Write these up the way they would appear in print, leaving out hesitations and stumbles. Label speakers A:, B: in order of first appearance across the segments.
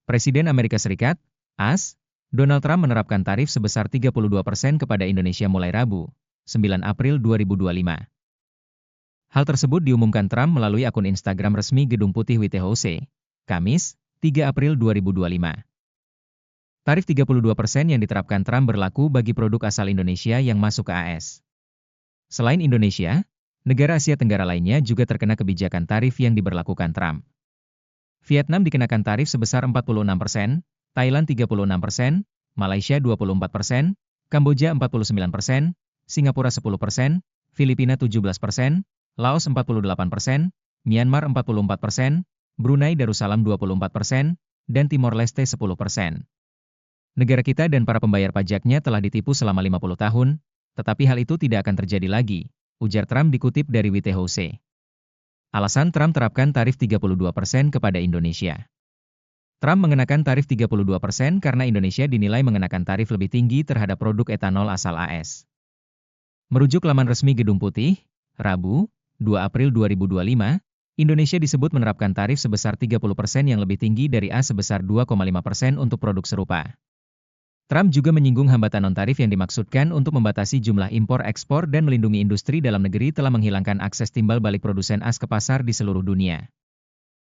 A: Presiden Amerika Serikat, AS, Donald Trump menerapkan tarif sebesar 32% kepada Indonesia mulai Rabu, 9 April 2025. Hal tersebut diumumkan Trump melalui akun Instagram resmi Gedung Putih White House, Kamis, 3 April 2025. Tarif 32% yang diterapkan Trump berlaku bagi produk asal Indonesia yang masuk ke AS. Selain Indonesia, negara Asia Tenggara lainnya juga terkena kebijakan tarif yang diberlakukan Trump. Vietnam dikenakan tarif sebesar 46%, Thailand 36%, Malaysia 24%, Kamboja 49%, Singapura 10%, Filipina 17%, Laos 48%, Myanmar 44%, Brunei Darussalam 24%, dan Timor Leste 10%. Negara kita dan para pembayar pajaknya telah ditipu selama 50 tahun, tetapi hal itu tidak akan terjadi lagi, ujar Trump dikutip dari White House. Alasan Trump terapkan tarif 32% kepada Indonesia. Trump mengenakan tarif 32% karena Indonesia dinilai mengenakan tarif lebih tinggi terhadap produk etanol asal AS. Merujuk laman resmi Gedung Putih, Rabu, 2 April 2025, Indonesia disebut menerapkan tarif sebesar 30% yang lebih tinggi dari AS sebesar 2,5% untuk produk serupa. Trump juga menyinggung hambatan non-tarif yang dimaksudkan untuk membatasi jumlah impor-ekspor dan melindungi industri dalam negeri telah menghilangkan akses timbal balik produsen AS ke pasar di seluruh dunia.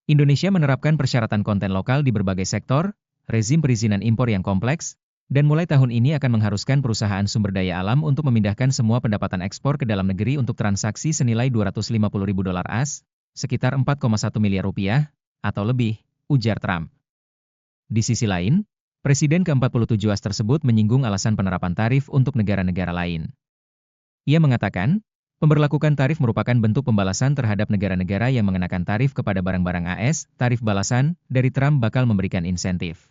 A: Indonesia menerapkan persyaratan konten lokal di berbagai sektor, rezim perizinan impor yang kompleks, dan mulai tahun ini akan mengharuskan perusahaan sumber daya alam untuk memindahkan semua pendapatan ekspor ke dalam negeri untuk transaksi senilai 250 ribu dolar AS, sekitar 4,1 miliar rupiah, atau lebih, ujar Trump. Di sisi lain, Presiden ke-47 AS tersebut menyinggung alasan penerapan tarif untuk negara-negara lain. Ia mengatakan, pemberlakuan tarif merupakan bentuk pembalasan terhadap negara-negara yang mengenakan tarif kepada barang-barang AS, tarif balasan, dari Trump bakal memberikan insentif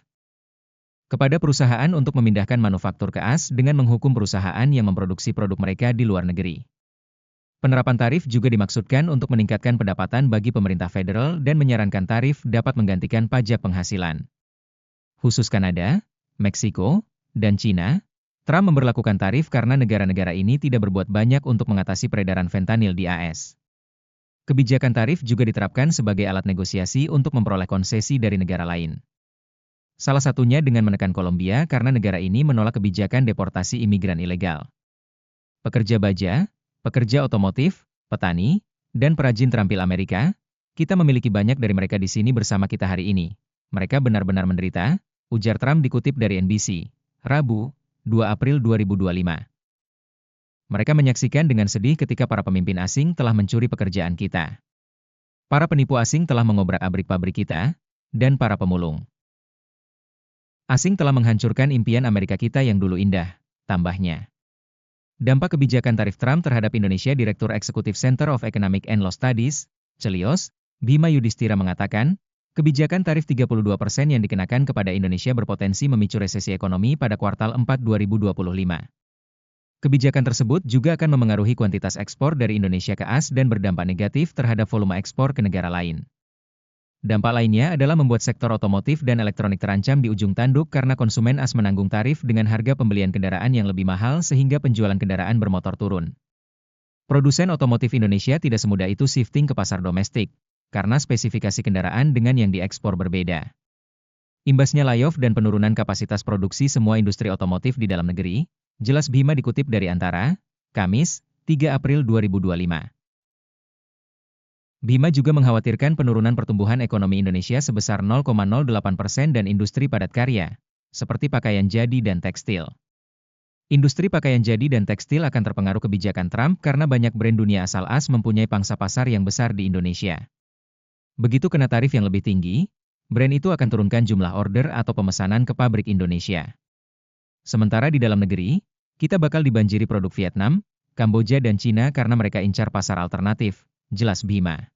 A: kepada perusahaan untuk memindahkan manufaktur ke AS dengan menghukum perusahaan yang memproduksi produk mereka di luar negeri. Penerapan tarif juga dimaksudkan untuk meningkatkan pendapatan bagi pemerintah federal dan menyarankan tarif dapat menggantikan pajak penghasilan. Khusus Kanada, Meksiko, dan Cina, Trump memberlakukan tarif karena negara-negara ini tidak berbuat banyak untuk mengatasi peredaran fentanyl di AS. Kebijakan tarif juga diterapkan sebagai alat negosiasi untuk memperoleh konsesi dari negara lain. Salah satunya dengan menekan Kolombia karena negara ini menolak kebijakan deportasi imigran ilegal. Pekerja baja, pekerja otomotif, petani, dan perajin terampil Amerika, kita memiliki banyak dari mereka di sini bersama kita hari ini. Mereka benar-benar menderita, ujar Trump dikutip dari NBC, Rabu, 2 April 2025. Mereka menyaksikan dengan sedih ketika para pemimpin asing telah mencuri pekerjaan kita. Para penipu asing telah mengobrak-abrik pabrik kita, dan para pemulung asing telah menghancurkan impian Amerika kita yang dulu indah, tambahnya. Dampak kebijakan tarif Trump terhadap Indonesia. Direktur Eksekutif Center of Economic and Law Studies, Celios, Bima Yudhistira mengatakan, kebijakan tarif 32% yang dikenakan kepada Indonesia berpotensi memicu resesi ekonomi pada kuartal 4 2025. Kebijakan tersebut juga akan memengaruhi kuantitas ekspor dari Indonesia ke AS dan berdampak negatif terhadap volume ekspor ke negara lain. Dampak lainnya adalah membuat sektor otomotif dan elektronik terancam di ujung tanduk karena konsumen AS menanggung tarif dengan harga pembelian kendaraan yang lebih mahal sehingga penjualan kendaraan bermotor turun. Produsen otomotif Indonesia tidak semudah itu shifting ke pasar domestik, karena spesifikasi kendaraan dengan yang diekspor berbeda. Imbasnya layoff dan penurunan kapasitas produksi semua industri otomotif di dalam negeri, jelas Bima dikutip dari Antara, Kamis, 3 April 2025. Bima juga mengkhawatirkan penurunan pertumbuhan ekonomi Indonesia sebesar 0,08% dan industri padat karya, seperti pakaian jadi dan tekstil. Industri pakaian jadi dan tekstil akan terpengaruh kebijakan Trump karena banyak brand dunia asal AS mempunyai pangsa pasar yang besar di Indonesia. Begitu kena tarif yang lebih tinggi, brand itu akan turunkan jumlah order atau pemesanan ke pabrik Indonesia. Sementara di dalam negeri, kita bakal dibanjiri produk Vietnam, Kamboja dan Cina karena mereka incar pasar alternatif, jelas Bima.